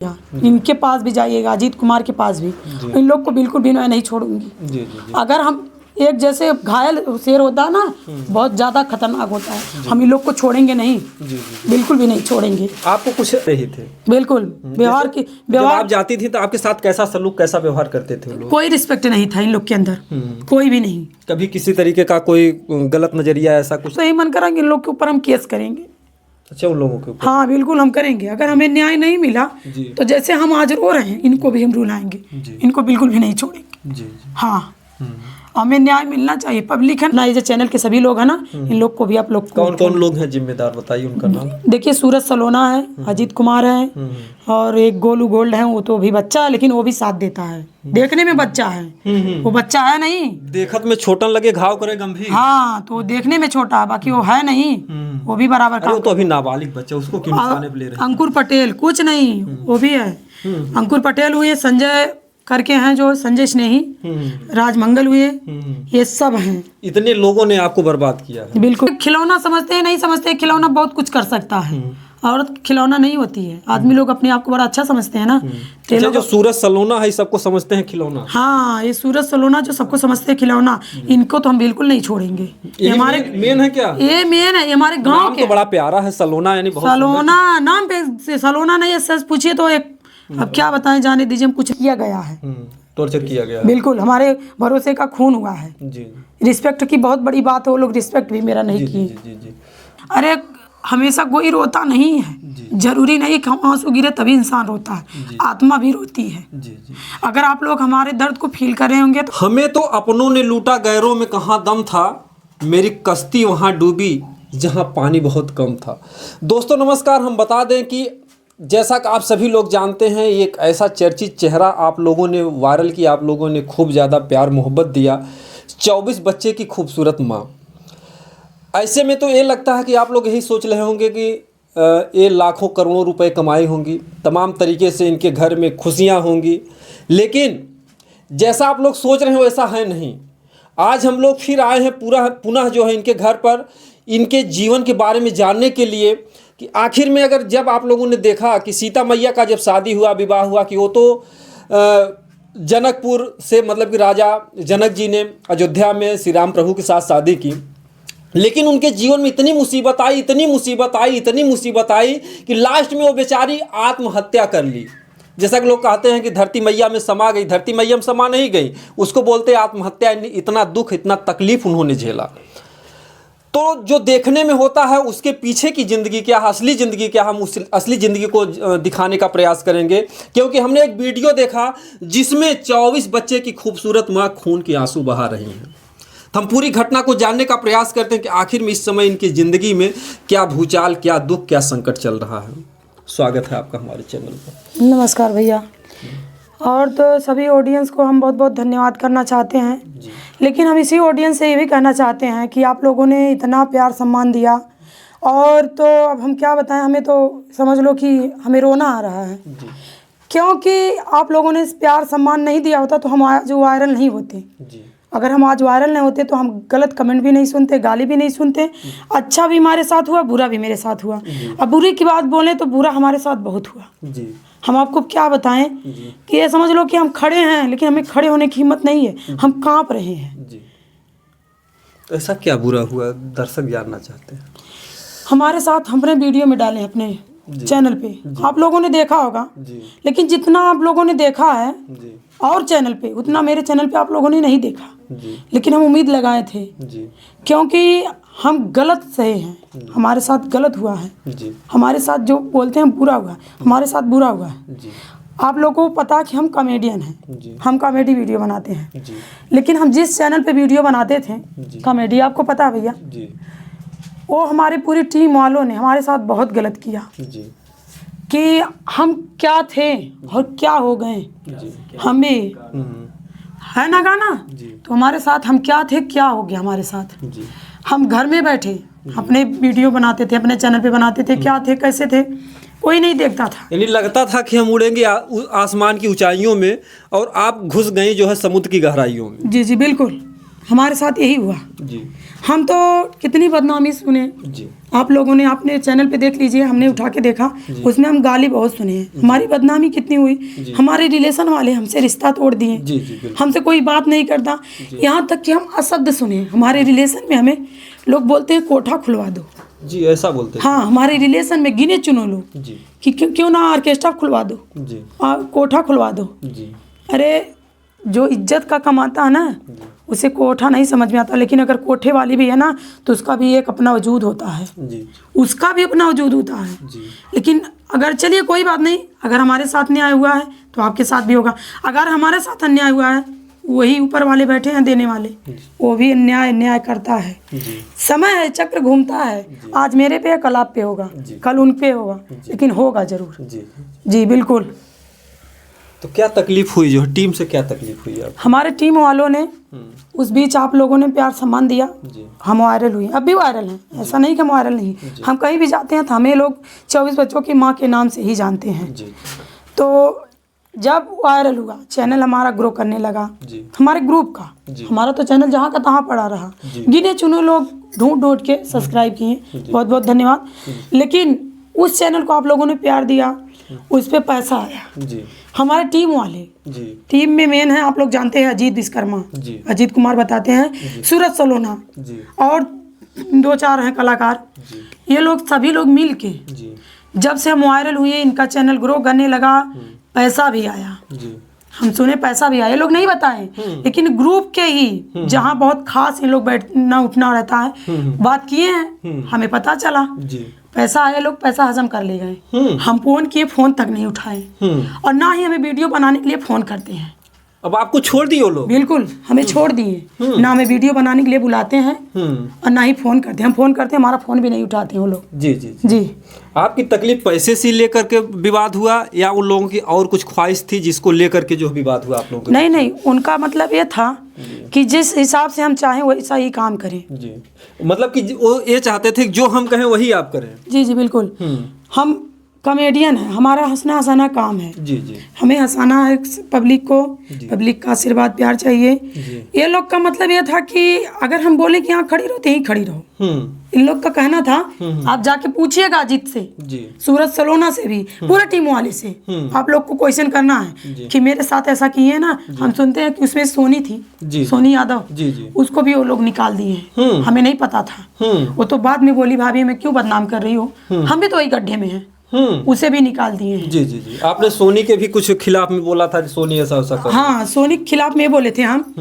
इनके पास भी जाइएगा, अजीत कुमार के पास भी, इन लोग को बिल्कुल भी मैं नहीं छोड़ूंगी। जी। अगर हम एक जैसे घायल शेर होता है ना, बहुत ज़्यादा खतरनाक होता है, हम इन लोग को छोड़ेंगे नहीं। बिल्कुल भी नहीं छोड़ेंगे। आपको कुछ नहीं थे? बिल्कुल व्यवहार जब आप जाती थी तो आपके साथ कैसा सलूक, कैसा व्यवहार करते थे लोग? कोई रिस्पेक्ट नहीं था इन लोग के अंदर, कोई भी नहीं। कभी किसी तरीके का कोई गलत नजरिया ऐसा कुछ? तो यही मन करेंगे इन लोग के ऊपर हम केस करेंगे। अच्छा, उन लोगों के ऊपर? हाँ बिल्कुल हम करेंगे। अगर हमें न्याय नहीं मिला तो जैसे हम आज रो रहे हैं, इनको भी हम रुलाएंगे, इनको बिल्कुल भी नहीं छोड़ेंगे। जी। हाँ हमें न्याय मिलना चाहिए। पब्लिक है ना, ये जो चैनल के सभी लोग हैं ना, इन लोग को भी आप लोग कौन कौन लोग हैं जिम्मेदार, बताइए उनका नाम। देखिए सूरज सलोना है, अजीत कुमार है, और एक गोलू गोल्ड है, वो तो अभी बच्चा है लेकिन वो भी साथ देता है। देखने में बच्चा है, वो बच्चा है नहीं, देखत में छोटन लगे घाव करे गंभीर। हाँ तो देखने में छोटा, बाकी वो है नहीं, वो भी बराबर अरे वो तो अभी नाबालिग बच्चा, उसको क्यों निशाने पे ले रहे हैं? अंकुर पटेल कुछ नहीं, वो भी है। अंकुर पटेल हुए, संजय करके हैं जो संजय स्नेही, राजमंगल हुए, ये सब हैं। इतने लोगों ने आपको बर्बाद किया है। बिल्कुल। खिलौना समझते हैं, नहीं समझते, खिलौना बहुत कुछ कर सकता है, औरत खिलौना नहीं होती है। आदमी लोग अपने आप को बड़ा अच्छा समझते हैं ना। जो सूरज सलोना है सबको समझते हैं खिलौना। हाँ ये सूरज सलोना जो सबको समझते हैं खिलौना, इनको तो हम बिल्कुल नहीं छोड़ेंगे। ये हमारे मेन है क्या? ये मेन है, ये हमारे गाँव के। तो बड़ा प्यारा है सलोना, यानी बहुत सलोना नाम पे सलोना नहीं है, सच पूछिए तो एक, अब क्या बताएं, जाने दीजिए, हम कुछ किया गया है, टॉर्चर किया गया। बिल्कुल हमारे भरोसे का खून हुआ है। जी। रिस्पेक्ट की बहुत बड़ी बात है, वो लोग रिस्पेक्ट भी मेरा नहीं की। जी। अरे हमेशा कोई रोता नहीं है, जरूरी नहीं कि हम आंसू गिरे तभी इंसान रोता है, आत्मा भी रोती है। जी। अगर आप लोग हमारे दर्द को फील कर रहे होंगे तो। हमें तो अपनों ने लूटा, गैरों में कहाँ दम था, मेरी कश्ती वहाँ डूबी जहाँ पानी बहुत कम था। दोस्तों नमस्कार, हम बता दें कि जैसा कि आप सभी लोग जानते हैं, एक ऐसा चर्चित चेहरा आप लोगों ने वायरल किया, आप लोगों ने खूब ज़्यादा प्यार मोहब्बत दिया, 24 बच्चे की खूबसूरत माँ। ऐसे में तो ये लगता है कि आप लोग यही सोच रहे होंगे कि ये लाखों करोड़ों रुपए कमाई होंगी, तमाम तरीके से इनके घर में खुशियाँ होंगी, लेकिन जैसा आप लोग सोच रहे हो वैसा है नहीं। आज हम लोग फिर आए हैं पुनः जो है इनके घर पर, इनके जीवन के बारे में जानने के लिए कि आखिर में अगर जब आप लोगों ने देखा कि सीता मैया का जब शादी हुआ, विवाह हुआ, कि वो तो जनकपुर से, मतलब कि राजा जनक जी ने अयोध्या में श्री राम प्रभु के साथ शादी की, लेकिन उनके जीवन में इतनी मुसीबत आई, इतनी मुसीबत आई कि लास्ट में वो बेचारी आत्महत्या कर ली। जैसा कि लोग कहते हैं कि धरती मैया में समा गई, धरती मैया में समा नहीं गई, उसको बोलते आत्महत्या। इतना दुख, इतना तकलीफ उन्होंने झेला। तो जो देखने में होता है उसके पीछे की ज़िंदगी क्या है, असली ज़िंदगी क्या, हम उस असली ज़िंदगी को दिखाने का प्रयास करेंगे। क्योंकि हमने एक वीडियो देखा जिसमें 24 बच्चे की खूबसूरत माँ खून के आंसू बहा रही हैं। तो हम पूरी घटना को जानने का प्रयास करते हैं कि आखिर में इस समय इनकी ज़िंदगी में क्या भूचाल, क्या दुख, क्या संकट चल रहा है। स्वागत है आपका हमारे चैनल पर। नमस्कार भैया। और तो सभी ऑडियंस को हम बहुत बहुत धन्यवाद करना चाहते हैं, लेकिन हम इसी ऑडियंस से ये भी कहना चाहते हैं कि आप लोगों ने इतना प्यार सम्मान दिया, और तो अब हम क्या बताएं, हमें तो समझ लो कि हमें रोना आ रहा है। क्योंकि आप लोगों ने प्यार सम्मान नहीं दिया होता तो हम आज वायरल नहीं होते। अगर हम आज वायरल नहीं होते तो हम गलत कमेंट भी नहीं सुनते, गाली भी नहीं सुनते। अच्छा भी हमारे साथ हुआ, बुरा भी मेरे साथ हुआ। अब बुरे की बात बोलें तो बुरा हमारे साथ बहुत हुआ। हम आपको क्या बताएं कि ये समझ लो कि हम खड़े हैं, लेकिन हमें खड़े होने की हिम्मत नहीं है, हम कांप रहे हैं। तो ऐसा क्या बुरा हुआ, दर्शक जानना चाहते हैं। हमारे साथ हमने वीडियो में डाले अपने चैनल पे, आप लोगों ने देखा होगा, लेकिन जितना आप लोगों ने देखा है और चैनल पे, उतना मेरे चैनल पे आप लोगों ने नहीं देखा। लेकिन हम उम्मीद लगाए थे, क्योंकि हम गलत सहे हैं, हमारे साथ गलत हुआ है, हमारे साथ जो बोलते हैं बुरा हुआ, हमारे साथ बुरा हुआ है। आप लोगों को पता कि हम कॉमेडियन हैं, हम कॉमेडी वीडियो बनाते हैं, लेकिन हम जिस चैनल पे वीडियो बनाते थे कॉमेडी, आपको पता है भैया, वो हमारे पूरी टीम वालों ने हमारे साथ बहुत गलत किया कि हम क्या थे और क्या हो गए। हमें है ना गाना, तो हमारे साथ हम क्या थे, क्या हो गया हमारे साथ। हम घर में बैठे अपने वीडियो बनाते थे, अपने चैनल पे बनाते थे, क्या थे कैसे थे कोई नहीं देखता था। यानी लगता था कि हम उड़ेंगे आसमान की ऊंचाइयों में और आप घुस गए जो है समुद्र की गहराइयों में। जी बिल्कुल, हमारे साथ यही हुआ। जी हम तो कितनी बदनामी सुने, जी आप लोगों ने अपने चैनल पे देख लीजिए, हमने उठा के देखा, उसमें हम गाली बहुत सुने हैं। हमारी बदनामी कितनी हुई, हमारे रिलेशन वाले हमसे रिश्ता तोड़ दिए, जी जी बिल्कुल। हमसे कोई बात नहीं करता, यहाँ तक कि हम अशब्द सुने। हमारे रिलेशन में हमें लोग बोलते हैं कोठा खुलवा दो। जी ऐसा बोलते हैं। हाँ, हमारे रिलेशन में गिने चुनो लोग जी कि क्यों ना ऑर्केस्ट्रा खुलवा दो, जी कोठा खुलवा दो। जी अरे जो इज्जत का कमाता है ना, उसे कोठा नहीं समझ में आता, लेकिन अगर कोठे वाली भी है ना तो उसका भी एक अपना वजूद होता है, जी उसका भी अपना वजूद होता है। जी लेकिन अगर चलिए कोई बात नहीं, अगर हमारे साथ न्याय हुआ है तो आपके साथ भी होगा। अगर हमारे साथ अन्याय हुआ है, वही ऊपर वाले बैठे हैं देने वाले, वो भी न्याय करता है। जी समय है, चक्र घूमता है, आज मेरे पे है, कल आप पे होगा, कल उन पे होगा, लेकिन होगा जरूर। जी जी बिल्कुल। तो क्या तकलीफ हुई, जो टीम से क्या तकलीफ हुई आप? हमारे टीम वालों ने उस बीच आप लोगों ने प्यार सम्मान दिया, जी हम वायरल हुए, अब भी वायरल हैं, ऐसा नहीं कि हम वायरल नहीं। हम कहीं भी जाते हैं तो हमें लोग 24 बच्चों की माँ के नाम से ही जानते हैं। जी तो जब वायरल हुआ, चैनल हमारा ग्रो करने लगा, जी हमारे ग्रुप का, हमारा तो चैनल जहाँ का तहाँ पड़ा रहा, गिने चुने लोग ढूंढ के सब्सक्राइब किए, बहुत बहुत धन्यवाद। लेकिन उस चैनल को आप लोगों ने प्यार दिया, उस पर पैसा आया। जी हमारे टीम वाले, जी टीम में मेन है, आप लोग जानते हैं, अजीत विश्वकर्मा, जी अजीत कुमार बताते हैं, सूरज सलोना, जी और 2-4 हैं कलाकार। जी ये लोग सभी लोग मिल के जी जब से हम वायरल हुए, इनका चैनल ग्रो करने लगा, पैसा भी आया। जी हम सुने पैसा भी आया, ये लोग नहीं बताए, लेकिन ग्रुप के ही जहाँ बहुत खास इन लोग बैठना उठना रहता है, बात किए हैं, हमें पता चला जी पैसा आया। लोग पैसा हजम कर ले गए। हम फोन किए, फोन तक नहीं उठाए, और ना ही हमें वीडियो बनाने के लिए फोन करते हैं। अब आपको छोड़ दिए वो लोग? बिल्कुल, हमें छोड़ दिए, ना हमें वीडियो बनाने के लिए बुलाते हैं और ना ही फोन करते हैं। हम फोन करते हैं, हमारा फोन भी नहीं उठाते हैं वो लोग। जी जी जी। आपकी तकलीफ पैसे से लेकर के विवाद हुआ, या उन लोगों की और कुछ ख्वाहिश थी जिसको लेकर के जो विवाद हुआ आप लोगों को? नहीं, उनका मतलब ये था कि जिस हिसाब से हम चाहें वैसा ही काम करें। जी, मतलब कि वो ये चाहते थे कि जो हम कहें वही आप करें। जी जी बिल्कुल। हम कॉमेडियन है, हमारा हंसना हंसाना काम है। जी जी हमें हंसाना है पब्लिक को, पब्लिक का आशीर्वाद प्यार चाहिए। ये लोग का मतलब ये था कि अगर हम बोले कि यहाँ खड़ी रहो तो यहीं खड़ी रहो। इन लोग का कहना था, आप जाके पूछिएगा अजीत से, जी सूरज सलोना से भी, पूरे टीम वाले से, आप लोग को क्वेश्चन करना है कि मेरे साथ ऐसा किए ना। हम सुनते हैं कि उसमें सोनी थी, जी सोनी यादव, जी जी उसको भी वो लोग निकाल दिए हैं, हमें नहीं पता था। वो तो बाद में बोली, भाभी मैं क्यों बदनाम कर रही हो, हम भी तो वही गड्ढे में हैं, उसे भी निकाल दिए हैं। जी जी जी आपने सोनी के भी कुछ खिलाफ में बोला था कि सोनी ऐसा वैसा कर। हाँ, सोनी के खिलाफ में बोले थे हम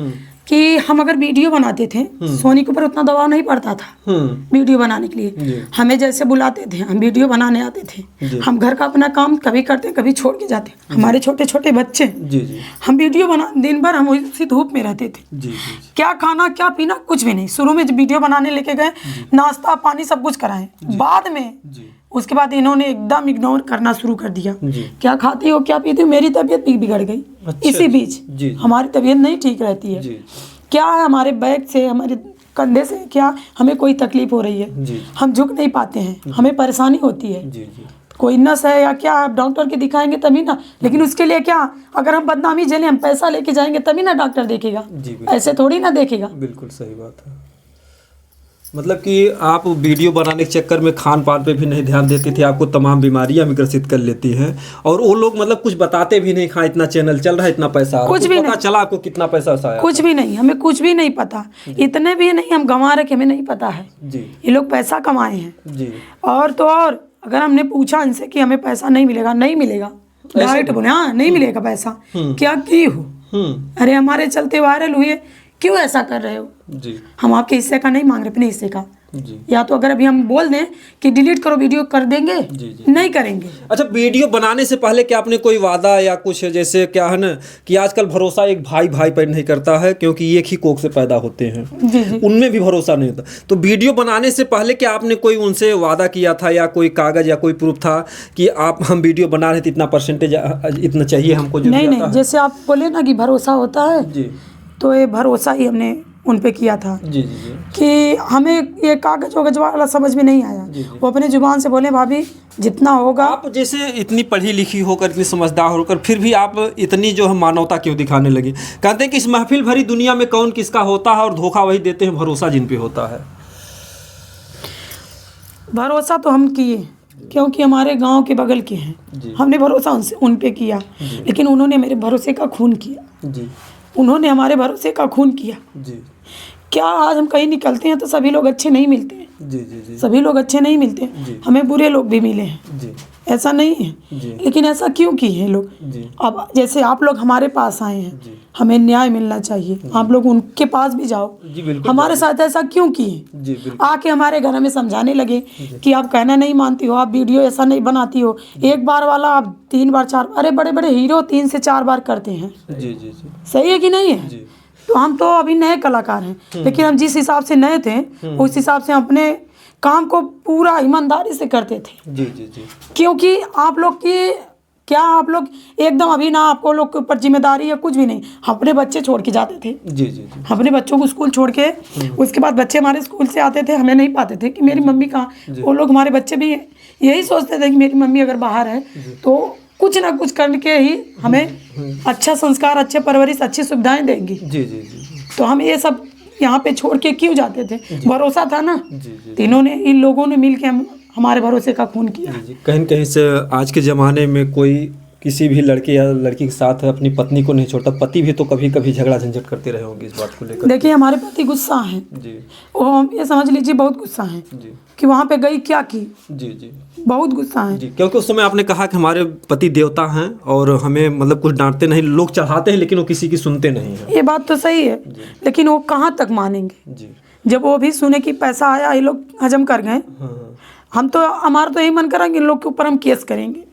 कि हम अगर वीडियो बनाते थे, सोनी के ऊपर उतना दबाव नहीं पड़ता था वीडियो बनाने के लिए। हमें जैसे बुलाते थे, हम वीडियो बनाने आते थे। हम घर का अपना काम कभी करते, कभी छोड़ के जाते। हमारे छोटे छोटे बच्चे, जी जी हम वीडियो बना, दिन भर हम उसी धूप में रहते थे। जी जी क्या खाना क्या पीना कुछ भी नहीं। शुरू में जब वीडियो बनाने लेके गए, नाश्ता पानी सब कुछ कराए, बाद में जी उसके बाद इन्होंने एकदम इग्नोर करना शुरू कर दिया। जी क्या खाती हो क्या पीती हो, मेरी तबीयत भी बिगड़ गई। अच्छा, इसी बीच जी हमारी तबीयत नहीं ठीक रहती है। जी क्या है, हमारे बैक से, हमारे कंधे से क्या हमें कोई तकलीफ हो रही है, जी हम झुक नहीं पाते हैं, हमें परेशानी होती है। जी जी कोई नस है या क्या, आप डॉक्टर के दिखाएंगे तभी ना। लेकिन उसके लिए क्या, अगर हम बदनामी झेलें, हम पैसा लेके जाएंगे तभी ना डॉक्टर देखेगा, जी बिल्कुल। ऐसे थोड़ी ना देखेगा। बिल्कुल सही बात है। मतलब कि आप वीडियो बनाने के चक्कर में खान पान पे भी नहीं ध्यान देती थी, आपको तमाम बीमारियां भी ग्रसित कर लेती हैं, और वो लोग मतलब कुछ बताते भी नहीं, हाँ इतना चैनल चल रहा है, इतना पैसा आ रहा है, कुछ भी पता चला आपको कितना पैसा आया? कुछ भी नहीं, हमें कुछ भी नहीं पता, इतने भी नहीं हम गंवा रखे, हमें नहीं पता है। जी ये लोग पैसा कमाए हैं। जी और तो और, अगर हमने पूछा इनसे कि हमें पैसा नहीं मिलेगा, नहीं मिलेगा, डायरेक्ट बोले हाँ नहीं मिलेगा पैसा। क्या की हो, अरे हमारे चलते वायरल हुए, क्यों ऐसा कर रहे हो? जी हम आपके हिस्से का नहीं मांग रहे, अपने हिस्से का। जी या तो अगर अभी हम बोल दें कि डिलीट करो वीडियो, कर देंगे, जी। नहीं करेंगे। अच्छा, वीडियो बनाने से पहले क्या आपने कोई वादा या कुछ, जैसे क्या है ना कि आजकल भरोसा एक भाई भाई पर नहीं करता है, क्योंकि एक ही कोख से पैदा होते हैं, जी जी उनमें भी भरोसा नहीं होता। तो वीडियो बनाने से पहले क्या आपने कोई उनसे वादा किया था, या कोई कागज या कोई प्रूफ था कि आप हम वीडियो बना रहे थे, इतना परसेंटेज इतना चाहिए हमको? जो नहीं, जैसे आप बोले ना कि भरोसा होता है, जी तो ये भरोसा ही हमने उन पे किया था जी जी जी कि हमें ये कागज वगज वाला समझ में नहीं आया। वो अपने जुबान से बोले भाभी जितना होगा। आप जैसे इतनी पढ़ी लिखी होकर, इतनी समझदार होकर, फिर भी आप इतनी जो है मानवता क्यों दिखाने लगी? कहते हैं कि इस महफिल भरी दुनिया में कौन किसका होता है, और धोखा वही देते हैं भरोसा जिन पे होता है। भरोसा तो हम किए क्योंकि हमारे गांव के बगल के हैं, हमने भरोसा उन पे किया, लेकिन उन्होंने मेरे भरोसे का खून किया जी। उन्होंने हमारे भरोसे का खून किया। जी क्या आज हम कहीं निकलते हैं तो सभी लोग अच्छे नहीं मिलते हैं। जी जी जी सभी लोग अच्छे नहीं मिलते हैं, हमें बुरे लोग भी मिले हैं, जी ऐसा नहीं है। जी लेकिन ऐसा क्यों किए हैं लोग? जी अब जैसे आप लोग हमारे पास आए हैं, जी हमें न्याय मिलना चाहिए, आप लोग उनके पास भी जाओ। जी बिल्कुल। हमारे साथ ऐसा क्यों किए? जी बिल्कुल। आके हमारे घर में समझाने लगे कि आप कहना नहीं मानती हो, आप वीडियो ऐसा नहीं बनाती हो, एक बार वाला आप 3 बार 4, अरे बड़े बड़े हीरो 3 से 4 बार करते हैं। जी जी जी सही है कि नहीं है? जी तो हम तो अभी नए कलाकार हैं, लेकिन हम जिस हिसाब से नए थे उस हिसाब से अपने काम को पूरा ईमानदारी से करते थे। जी जी जी क्योंकि आप लोग की क्या, आप लोग एकदम अभी ना आपको लोग के ऊपर जिम्मेदारी है कुछ भी नहीं। हम अपने बच्चे छोड़ के जाते थे, जी जी जी अपने बच्चों को स्कूल छोड़ के, उसके बाद बच्चे हमारे स्कूल से आते थे, हमें नहीं पाते थे कि मेरी मम्मी कहाँ। वो लोग हमारे बच्चे भी यही सोचते थे कि मेरी मम्मी अगर बाहर है तो कुछ ना कुछ करके ही हमें अच्छा संस्कार, अच्छे परवरिश, अच्छी सुविधाएं देंगी। जी जी जी तो हम ये सब यहाँ पे छोड़ के क्यों जाते थे? भरोसा था ना। जी जी तीनों ने, इन लोगों ने मिल के हमारे भरोसे का खून किया। जी। कहीं कहीं से आज के ज़माने में कोई किसी भी लड़के या लड़की के साथ अपनी पत्नी को नहीं छोड़ता, पति भी तो कभी कभी झगड़ा झंझट करते रहे होंगे इस बात को लेकर। देखिए हमारे पति गुस्सा हैं, जी वो ये समझ लीजिए बहुत गुस्सा हैं जी कि वहाँ पे गई क्या की, जी जी बहुत गुस्सा हैं। जी। क्योंकि उस समय आपने कहा कि हमारे पति देवता हैं और हमें मतलब कुछ डांटते नहीं, लोग चढ़ाते हैं लेकिन वो किसी की सुनते नहीं हैं। ये बात तो सही है, लेकिन वो कहाँ तक मानेंगे? जी जब वो भी सुने कि पैसा आया, ये लोग हजम कर गए, हाँ। हम तो, हमारा तो यही मन करेंगे इन लोग के ऊपर हम केस करेंगे।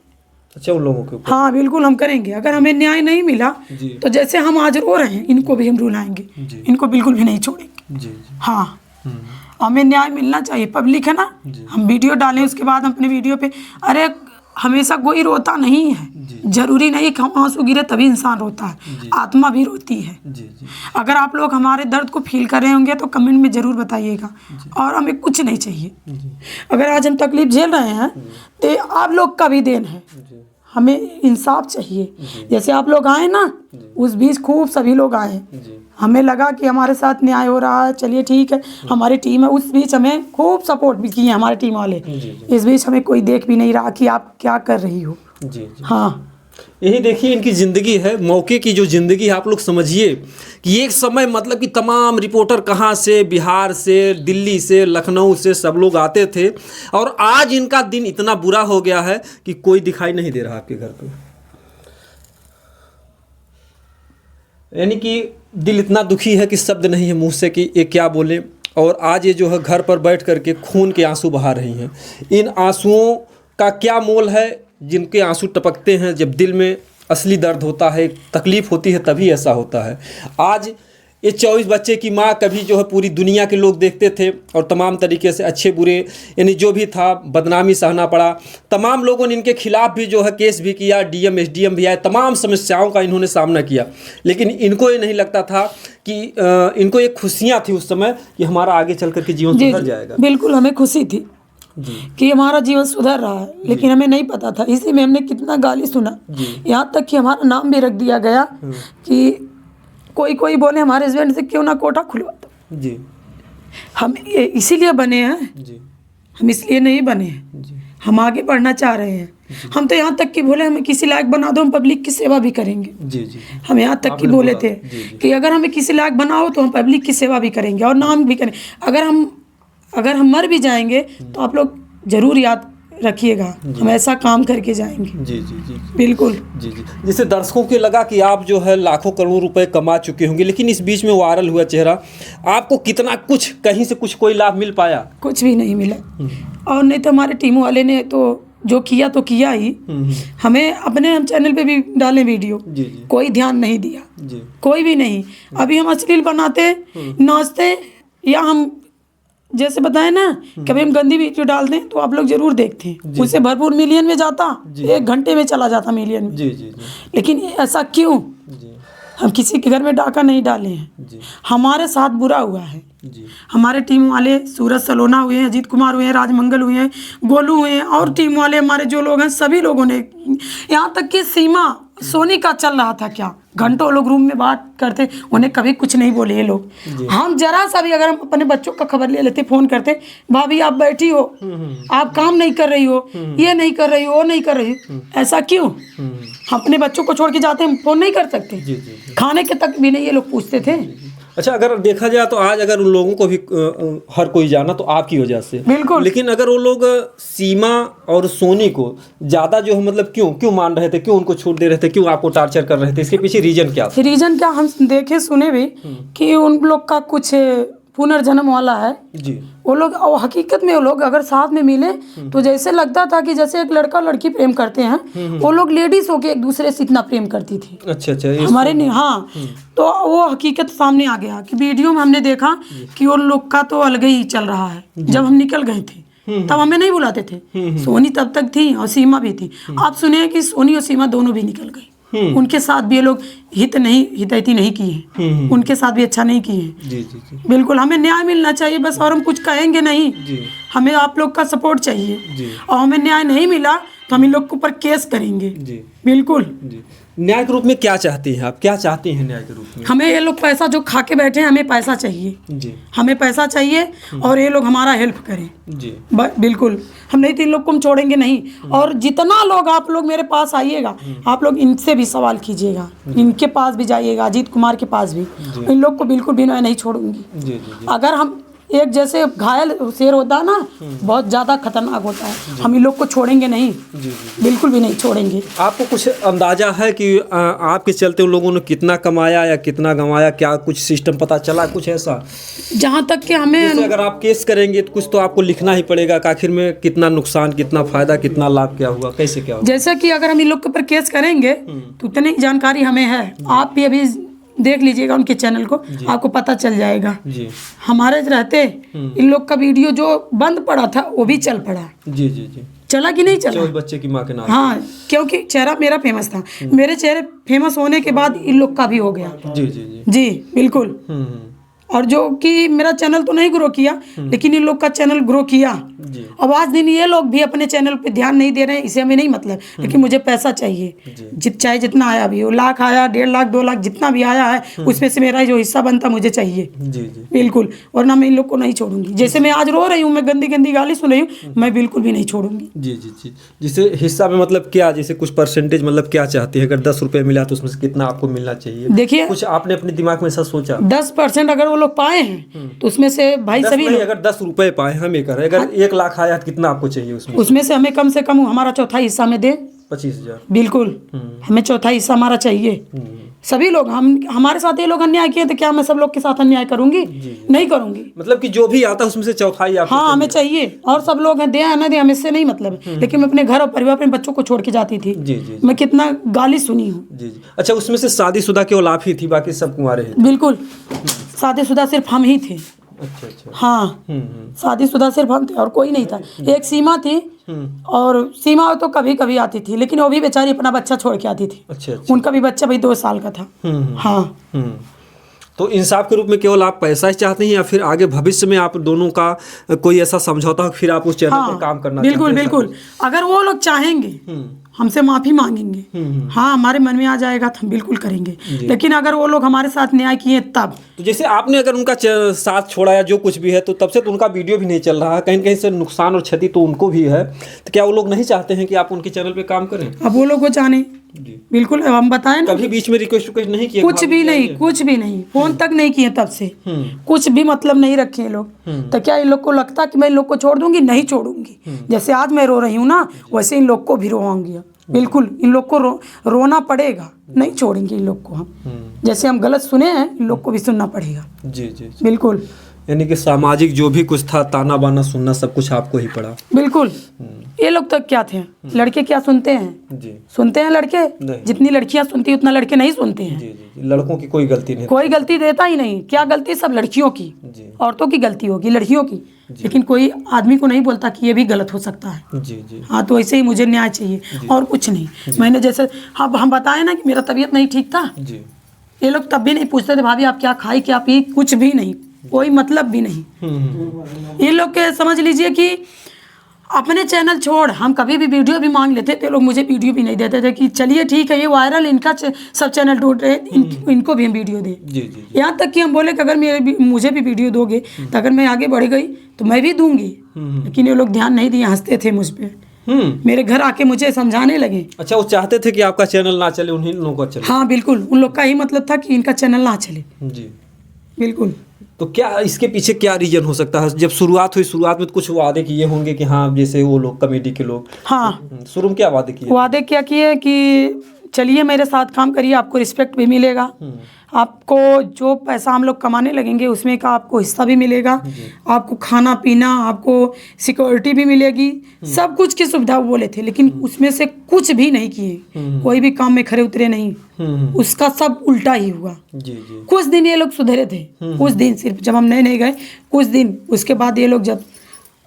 अच्छा, उन लोगों के ऊपर? हाँ बिल्कुल हम करेंगे। अगर हमें न्याय नहीं मिला जी तो जैसे हम आज रो रहे हैं, इनको भी हम रुलाएंगे, जी इनको बिल्कुल भी नहीं छोड़ेंगे। जी जी हाँ हमें न्याय मिलना चाहिए। पब्लिक है ना, हम वीडियो डालें उसके बाद अपने वीडियो पे, अरे हमेशा कोई रोता नहीं है, जरूरी नहीं कि आंसू गिरे तभी इंसान रोता है, आत्मा भी रोती है। जी जी अगर आप लोग हमारे दर्द को फील कर रहे होंगे तो कमेंट में ज़रूर बताइएगा। और हमें कुछ नहीं चाहिए। अगर आज हम तकलीफ झेल रहे हैं तो आप लोग का भी देन है, हमें इंसाफ चाहिए। जैसे आप लोग आए ना, उस बीच खूब सभी लोग आए, हमें लगा कि हमारे साथ न्याय हो रहा है, चलिए ठीक है, हमारी टीम है। उस बीच हमें खूब सपोर्ट भी किए हमारे टीम वाले। इस बीच हमें कोई देख भी नहीं रहा कि आप क्या कर रही हो। जी जी। हाँ यही देखिए इनकी ज़िंदगी है, मौके की जो ज़िंदगी है। आप लोग समझिए कि एक समय मतलब कि तमाम रिपोर्टर कहाँ से, बिहार से, दिल्ली से, लखनऊ से सब लोग आते थे, और आज इनका दिन इतना बुरा हो गया है कि कोई दिखाई नहीं दे रहा आपके घर पे। यानी कि दिल इतना दुखी है कि शब्द नहीं है मुँह से कि ये क्या बोले। और आज ये जो है घर पर बैठ करके खून के आंसू बहा रही हैं। इन आंसुओं का क्या मोल है? जिनके आंसू टपकते हैं जब दिल में असली दर्द होता है, तकलीफ़ होती है, तभी ऐसा होता है। आज ये 24 बच्चे की माँ कभी जो है पूरी दुनिया के लोग देखते थे, और तमाम तरीके से अच्छे बुरे यानी जो भी था बदनामी सहना पड़ा। तमाम लोगों ने इनके खिलाफ़ भी जो है केस भी किया, डीएम एसडीएम भी आए, तमाम समस्याओं का इन्होंने सामना किया। लेकिन इनको ये नहीं लगता था कि इनको एक खुशियाँ थी उस समय कि हमारा आगे चल कर के जीवन सुधर जाएगा। बिल्कुल हमें खुशी थी कि हमारा जीवन सुधर रहा है, लेकिन हमें नहीं पता था। इसी में हमने कितना गाली सुना, यहाँ तक कि हमारा नाम भी रख दिया गया कि कोई बोले हमारे हस्बैंड से क्यों ना कोटा खुलवाता। जी हम इसीलिए बने हैं, जी हम इसलिए नहीं बने हैं, हम आगे बढ़ना चाह रहे हैं। हम तो यहाँ तक कि बोले हमें किसी लायक बना दो, हम पब्लिक की सेवा भी करेंगे। जी जी हम यहाँ तक कि बोले थे कि अगर हमें किसी लायक बनाओ तो हम पब्लिक की सेवा भी करेंगे और नाम भी करेंगे। अगर हम मर भी जाएंगे तो आप लोग ज़रूर याद रखिएगा, हम ऐसा काम करके जाएंगे। जी जी जी बिल्कुल। जी जी। जैसे दर्शकों के लगा कि आप जो है लाखों करोड़ों रुपए कमा चुके होंगे, लेकिन इस बीच में वायरल हुआ चेहरा, आपको कितना कुछ कहीं से कुछ कोई लाभ मिल पाया? कुछ भी नहीं मिला। और नहीं तो हमारे टीम वाले ने तो जो किया तो किया ही, हमें अपने हम चैनल पे भी डालें वीडियो, कोई ध्यान नहीं दिया, कोई भी नहीं। अभी हम अश्लील बनाते, नाचते, या हम जैसे बताए ना कभी हम गंदी वीडियो डाल दें तो आप लोग जरूर देखते हैं, उससे भरपूर मिलियन में जाता, 1 घंटे में चला जाता मिलियन में। जी जी जी। लेकिन ऐसा क्यों? हम किसी के घर में डाका नहीं डाले हैं। जी हमारे साथ बुरा हुआ है। जी हमारे टीम वाले सूरज सलोना हुए हैं, अजीत कुमार हुए हैं, राजमंगल हुए हैं, गोलू हुए हैं और टीम वाले हमारे जो लोग हैं सभी लोगों ने, यहाँ तक कि सीमा सोनी का चल रहा था क्या, घंटों लोग रूम में बात करते, उन्हें कभी कुछ नहीं बोले ये लोग। हम जरा सा भी अगर हम अपने बच्चों का खबर ले लेते, फोन करते, भाभी आप बैठी हो, आप काम नहीं कर रही हो, ये नहीं कर रही हो, वो नहीं कर रही हो, ऐसा क्यों? हम अपने बच्चों को छोड़ के जाते हैं, फोन नहीं कर सकते? खाने के तक भी नहीं ये लोग पूछते थे। अच्छा, अगर देखा जाए तो आज अगर उन लोगों को भी हर कोई जाना तो आपकी वजह से, बिल्कुल। लेकिन अगर वो लोग सीमा और सोनी को ज़्यादा जो है मतलब क्यों मान रहे थे, क्यों उनको छूट दे रहे थे, क्यों आपको टार्चर कर रहे थे, इसके पीछे रीजन क्या था? रीजन क्या, हम देखे सुने भी कि उन लोग का कुछ पुनर्जन्म वाला है जी। वो लोग, और हकीकत में वो लोग अगर साथ में मिले तो जैसे लगता था कि जैसे एक लड़का लड़की प्रेम करते हैं, वो लोग लेडीज होके एक दूसरे से इतना प्रेम करती थी। अच्छा हमारे नहीं, हाँ। तो वो हकीकत सामने आ गया कि वीडियो में हमने देखा कि उन लोग का तो अलग ही चल रहा है। जब हम निकल गए थे तब हमें नहीं बुलाते थे, सोनी तब तक थी और सीमा भी थी। आप सुनिए कि सोनी और सीमा दोनों भी निकल गई, उनके साथ भी ये लोग हितैती नहीं किए, उनके साथ भी अच्छा नहीं किए। जी जी जी बिल्कुल, हमें न्याय मिलना चाहिए बस, और हम कुछ कहेंगे नहीं। हमें आप लोग का सपोर्ट चाहिए, और हमें न्याय नहीं मिला तो हम इन लोग के ऊपर केस करेंगे। जी बिल्कुल। जी। न्याय के रूप में क्या चाहती हैं आप, क्या चाहती हैं न्याय के रूप में? हमें ये लोग पैसा जो खा के बैठे हैं, हमें पैसा चाहिए जी। हमें पैसा चाहिए और ये लोग हमारा हेल्प करें जी। बिल्कुल। हम नहीं तो इन लोग को हम छोड़ेंगे नहीं। और जितना लोग आप लोग मेरे पास आइएगा, आप लोग इनसे भी सवाल कीजिएगा, इनके पास भी जाइएगा, अजीत कुमार के पास भी, इन लोग को बिल्कुल भी मैं नहीं छोड़ूंगी। जी जी जी। अगर हम एक जैसे घायल शेर होता है ना, बहुत ज़्यादा खतरनाक होता है, हम इन लोग को छोड़ेंगे नहीं। जी जी। बिल्कुल भी नहीं छोड़ेंगे। आपको कुछ अंदाजा है कि आपके चलते उन लोगों ने कितना कमाया या कितना गंवाया, क्या कुछ सिस्टम पता चला कुछ ऐसा? जहाँ तक कि हमें, जैसे अगर आप केस करेंगे तो कुछ तो आपको लिखना ही पड़ेगा कि आखिर में कितना नुकसान, कितना फायदा, कितना लाभ क्या हुआ, कैसे क्या हुआ? जैसे कि अगर हम इन लोग के ऊपर केस करेंगे तो उतनी जानकारी हमें है। आप भी अभी देख लीजिएगा उनके चैनल को, आपको पता चल जाएगा। जी। हमारे रहते इन लोग का वीडियो जो बंद पड़ा था वो भी चल पड़ा। जी जी जी। चला कि नहीं चला? बच्चे की माँ के नाम। हाँ, क्योंकि चेहरा मेरा फेमस था, मेरे चेहरे फेमस होने के बाद इन लोग का भी हो गया। जी जी जी जी बिल्कुल। और जो कि मेरा चैनल तो नहीं ग्रो किया, लेकिन इन लोग का चैनल ग्रो किया। अब आज दिन ये लोग भी अपने चैनल पे ध्यान नहीं दे रहे हैं, इसे हमें नहीं मतलब, लेकिन मुझे पैसा चाहिए। चाहे जितना आया भी हो, लाख आया, 1.5 लाख 2 लाख जितना भी आया है, उसमें से मेरा जो हिस्सा बनता मुझे चाहिए। जी जी। बिल्कुल, वरना मैं इन लोग को नहीं छोड़ूंगी। जैसे मैं आज रो रही हूँ, मैं गंदी गंदी गाली सुन रही हूँ, मैं बिल्कुल भी नहीं छोड़ूंगी। जी जी जी। जैसे हिस्सा में मतलब क्या, जैसे कुछ परसेंटेज मतलब क्या चाहती है? अगर 10 रुपये मिला तो उसमें से कितना आपको मिलना चाहिए? देखिए, कुछ आपने अपने दिमाग में ऐसा सोचा? 10% अगर वो लोग पाए हैं तो उसमें से भाई सभी लोग, अगर 10 रुपए पाए हम ये कर, अगर 1 लाख आया तो कितना आपको चाहिए उसमें? उसमें से हमें कम से कम हमारा चौथा हिस्सा में दे। 25,000। बिल्कुल, हमें चौथा हिस्सा हमारा चाहिए। सभी लोग, हमारे साथ ये लोग अन्याय किए तो क्या मैं सब लोग के साथ अन्याय करूंगी? नहीं करूंगी। मतलब कि जो भी आता है उसमें से चौथाई आपको? हाँ, हमें चाहिए। और सब लोग हैं, दे या ना दे, हमें इससे नहीं मतलब। लेकिन मैं अपने घर और परिवार, अपने बच्चों को छोड़ के जाती थी। जी जी। मैं कितना गाली सुनी हूँ। जी जी। अच्छा, उसमें से शादीशुदा केवल आप ही थी, बाकी सब कुंवारे हैं? बिल्कुल, शादीशुदा सिर्फ हम ही थे। अच्छा अच्छा। हाँ, शादीशुदा सिर्फ हम थे और कोई नहीं था। एक सीमा थी, और सीमा तो कभी कभी आती थी, लेकिन वो भी बेचारी अपना बच्चा छोड़ के आती थी। अच्छा अच्छा। उनका भी बच्चा भाई 2 साल का था। हाँ। तो इंसाफ के रूप में केवल आप पैसा ही चाहते हैं, या फिर आगे भविष्य में आप दोनों का कोई ऐसा समझौता हो, फिर आप उस चैनल पर काम करना? बिल्कुल बिल्कुल। अगर वो लोग चाहेंगे, हमसे माफ़ी मांगेंगे, हाँ, हमारे मन में आ जाएगा तो हम बिल्कुल करेंगे। लेकिन अगर वो लोग हमारे साथ न्याय किए तब। तो जैसे आपने अगर उनका साथ छोड़ा या जो कुछ भी है, तो तब से तो उनका वीडियो भी नहीं चल रहा है, कहीं कहीं से नुकसान और क्षति तो उनको भी है। तो क्या वो लोग नहीं चाहते हैं कि आप उनके चैनल पे काम करें? अब वो लोग को जाने। बिल्कुल, हम बताएं ना, कभी बीच में रिक्वेस्ट नहीं किया? कुछ भी नहीं, कुछ भी नहीं, फोन तक नहीं किए तब से। कुछ भी मतलब नहीं रखे ये लोग। तो क्या इन लोग को लगता कि मैं इन लोग को छोड़ दूंगी? नहीं छोड़ूंगी। जैसे आज मैं रो रही हूँ ना, वैसे इन लोग को भी रोवाऊंगी। बिल्कुल, इन लोग को रोना पड़ेगा, नहीं छोड़ेंगे इन लोग को हम। जैसे हम गलत सुने हैं, इन लोग को भी सुनना पड़ेगा। जी जी। बिल्कुल। यानी कि सामाजिक जो भी कुछ था, ताना बाना सुनना सब कुछ आपको ही पड़ा? बिल्कुल। ये लोग तो क्या थे, लड़के क्या सुनते हैं? जी। सुनते हैं लड़के? जितनी लड़कियां सुनती उतना लड़के नहीं सुनते हैं। जी जी। लड़कों की कोई गलती नहीं, कोई गलती देता ही नहीं। क्या गलती? सब लड़कियों की। औरतों की गलती होगी, लड़कियों की। लेकिन कोई आदमी को नहीं बोलता कि ये भी गलत हो सकता है। जी जी। हाँ, तो ऐसे ही मुझे न्याय चाहिए और कुछ नहीं। मैंने जैसे हम बताए ना कि मेरा तबीयत नहीं ठीक था, जी, ये लोग तब भी नहीं पूछते थे भाभी आप क्या खाई क्या पी, कुछ भी नहीं, कोई मतलब भी नहीं। ये लोग के समझ लीजिए कि अपने चैनल छोड़ हम कभी भी वीडियो भी मांग लेते थे, लोग मुझे वीडियो भी नहीं देते थे कि चलिए ठीक है ये वायरल इनका सब चैनल ढूंढ रहे इनको भी हम वीडियो दें। जी जी यहाँ तक कि हम बोले कि अगर मुझे भी वीडियो दोगे तो अगर मैं आगे बढ़ गई तो मैं भी दूंगी, लेकिन ये लोग ध्यान नहीं दिए, हंसते थे मुझ पर। मेरे घर आके मुझे समझाने लगे। अच्छा, वो चाहते थे कि आपका चैनल ना चले, उन्हीं लोगों का चले। हाँ बिल्कुल, उन लोग का ही मतलब था कि इनका चैनल ना चले। जी बिल्कुल। तो क्या इसके पीछे क्या रीजन हो सकता है? जब शुरुआत हुई, शुरुआत में तो कुछ वादे किए होंगे कि हाँ, जैसे वो लोग कमेटी के लोग, हाँ शुरू में क्या वादे किए? वादे क्या किए कि चलिए मेरे साथ काम करिए, आपको रिस्पेक्ट भी मिलेगा, आपको जो पैसा हम लोग कमाने लगेंगे उसमें का आपको हिस्सा भी मिलेगा, आपको खाना पीना, आपको सिक्योरिटी भी मिलेगी, सब कुछ की सुविधा वो बोले थे। लेकिन उसमें से कुछ भी नहीं किए, कोई भी काम में खरे उतरे नहीं, उसका सब उल्टा ही हुआ। जी जी। कुछ दिन ये लोग सुधरे थे, कुछ दिन, सिर्फ जब हम नए नए गए कुछ दिन, उसके बाद ये लोग जब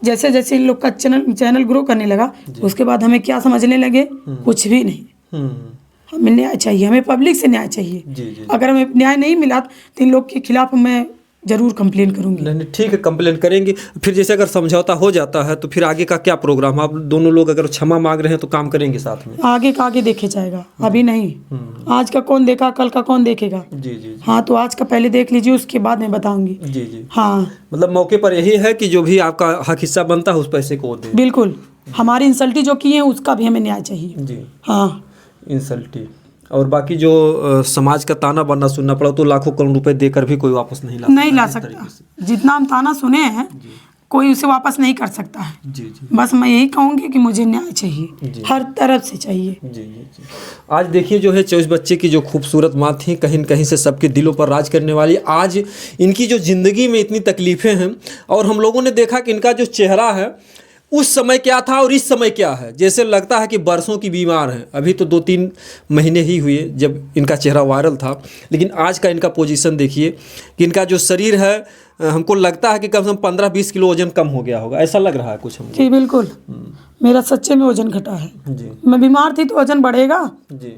जैसे जैसे इन लोग का चैनल ग्रो करने लगा, उसके बाद हमें क्या समझने लगे, कुछ भी नहीं, हमें न्याय चाहिए, हमें पब्लिक से न्याय चाहिए। जी जी। अगर हमें न्याय नहीं मिला तो इन लोग के खिलाफ मैं जरूर कंप्लेन करूंगी। नहीं, ठीक है, कंप्लेन करेंगे। फिर जैसे अगर समझौता हो जाता है तो फिर आगे का क्या प्रोग्राम? आप दोनों लोग अगर क्षमा मांग रहे हैं तो काम करेंगे साथ में? आगे का आगे देखे जाएगा, अभी नहीं। आज का कौन देखा, कल का कौन देखेगा। जी जी। हाँ, तो आज का पहले देख लीजिए, उसके बाद मैं बताऊंगी। जी जी। हाँ मतलब मौके पर यही है कि जो भी आपका हक हिस्सा बनता है उस पैसे को दे। बिल्कुल, हमारी इंसल्टी जो की है उसका भी हमें न्याय चाहिए। जी। हाँ, इंसल्टी और बाकी जो समाज का ताना बाना सुनना पड़ा तो लाखों करोड़ रुपए देकर भी कोई वापस नहीं ला सकता। जितना हम ताना सुने हैं कोई उसे वापस नहीं कर सकता है। जी जी। बस मैं यही कहूँगी कि मुझे न्याय चाहिए, हर तरफ से चाहिए। जी जी जी। आज देखिए जो है 24 बच्चे की जो खूबसूरत माँ थी, कहीं न कहीं से सबके दिलों पर राज करने वाली, आज इनकी जो ज़िंदगी में इतनी तकलीफ़ें हैं और हम लोगों ने देखा कि इनका जो चेहरा है उस समय क्या था और इस समय क्या है, जैसे लगता है कि बरसों की बीमार हैं। अभी तो 2-3 महीने ही हुए जब इनका चेहरा वायरल था, लेकिन आज का इनका पोजीशन देखिए कि इनका जो शरीर है, हमको लगता है कि कम से कम 15-20 किलो वजन कम हो गया होगा, ऐसा लग रहा है कुछ हमको। जी बिल्कुल, मेरा सच्चे में वजन घटा है। जी। मैं बीमार थी तो वजन बढ़ेगा। जी।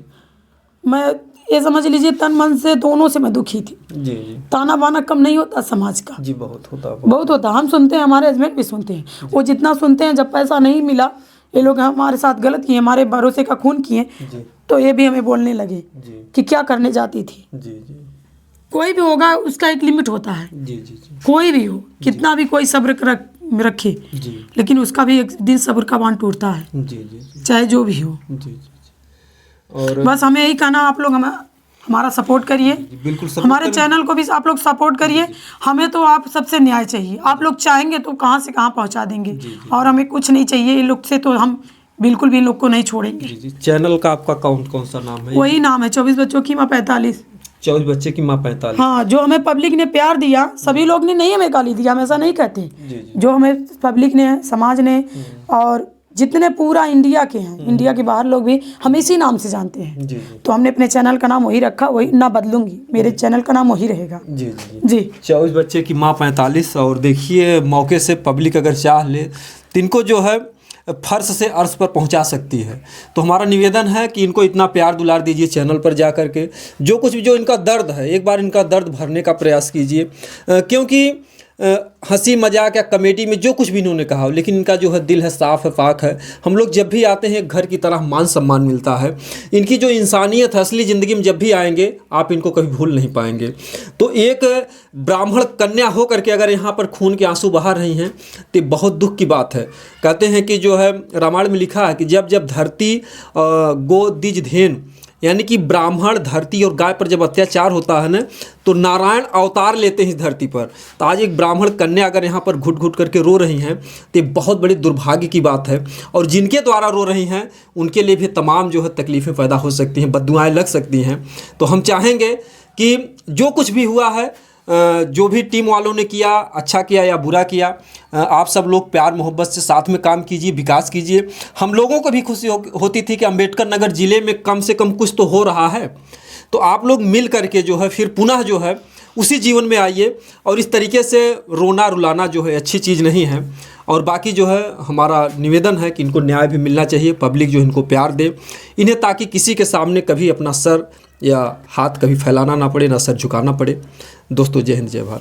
मैं ये समझ लीजिए तन मन से दोनों से मैं दुखी थी। जी जी। ताना बाना कम नहीं होता समाज का। जी बहुत होता, बहुत होता। हम सुनते हैं, हमारे हस्बैंड भी सुनते हैं, वो जितना सुनते हैं, जब पैसा नहीं मिला, ये लोग हमारे साथ गलत किए, हमारे भरोसे का खून किए, तो ये भी हमें बोलने लगे कि क्या करने जाती थी। जी जी। कोई भी होगा उसका एक लिमिट होता है। जी जी जी। कोई भी हो, कितना भी कोई सब्र रखे, लेकिन उसका भी एक दिन सब्र का बांध टूटता है। जी जी। चाहे जो भी हो। जी जी। और बस हमें यही कहना, आप लोग हमारा सपोर्ट करिए, बिल्कुल हमारे चैनल को भी आप लोग सपोर्ट करिए। हमें तो आप सबसे न्याय चाहिए, आप लोग चाहेंगे तो कहाँ से कहाँ पहुँचा देंगे, और हमें कुछ नहीं चाहिए इन लोग से, तो हम बिल्कुल भी इन लोग को नहीं छोड़ेंगे। जी। चैनल का आपका कौन सा नाम है? वही नाम है, 24 बच्चों की माँ 45। 24 बच्चे की माँ 45। हाँ, जो हमें पब्लिक ने प्यार दिया, सभी लोग ने नहीं हमें गाली दिया, हम ऐसा नहीं कहते। जो हमें पब्लिक ने, समाज ने, और जितने पूरा इंडिया के हैं, इंडिया के बाहर लोग भी हम इसी नाम से जानते हैं। जी। तो हमने अपने चैनल का नाम वही रखा, वही ना बदलूंगी, मेरे चैनल का नाम वही रहेगा। जी जी जी। 24 बच्चे की माँ 45। और देखिए मौके से पब्लिक अगर चाह ले तो इनको जो है फर्श से अर्श पर पहुंचा सकती है। तो हमारा निवेदन है कि इनको इतना प्यार दुलार दीजिए, चैनल पर जा कर के जो कुछ भी जो इनका दर्द है, एक बार इनका दर्द भरने का प्रयास कीजिए, क्योंकि हंसी मजाक या कमेडी में जो कुछ भी इन्होंने कहा, लेकिन इनका जो है दिल है, साफ़ है, पाक है। हम लोग जब भी आते हैं घर की तरह मान सम्मान मिलता है। इनकी जो इंसानियत है, असली ज़िंदगी में जब भी आएंगे आप इनको कभी भूल नहीं पाएंगे। तो एक ब्राह्मण कन्या हो करके अगर यहाँ पर खून के आंसू बहा रही हैं तो बहुत दुख की बात है। कहते हैं कि जो है रामायण में लिखा है कि जब जब धरती गो दिज धेन, यानी कि ब्राह्मण, धरती और गाय पर जब अत्याचार होता है ना, तो नारायण अवतार लेते हैं इस धरती पर। तो आज एक ब्राह्मण कन्या अगर यहाँ पर घुट घुट करके रो रही हैं तो ये बहुत बड़ी दुर्भाग्य की बात है। और जिनके द्वारा रो रही हैं उनके लिए भी तमाम जो है तकलीफ़ें पैदा हो सकती हैं, बद्दुआएं लग सकती हैं। तो हम चाहेंगे कि जो कुछ भी हुआ है, जो भी टीम वालों ने किया, अच्छा किया या बुरा किया, आप सब लोग प्यार मोहब्बत से साथ में काम कीजिए, विकास कीजिए। हम लोगों को भी खुशी होती थी कि अम्बेडकर नगर ज़िले में कम से कम कुछ तो हो रहा है। तो आप लोग मिल करके जो है फिर पुनः जो है उसी जीवन में आइए, और इस तरीके से रोना रुलाना जो है अच्छी चीज़ नहीं है। और बाकी जो है हमारा निवेदन है कि इनको न्याय भी मिलना चाहिए, पब्लिक जो इनको प्यार दे इन्हें, ताकि किसी के सामने कभी अपना सर या हाथ कभी फैलाना ना पड़े, ना सर झुकाना पड़े। दोस्तों जय हिंद जय भारत।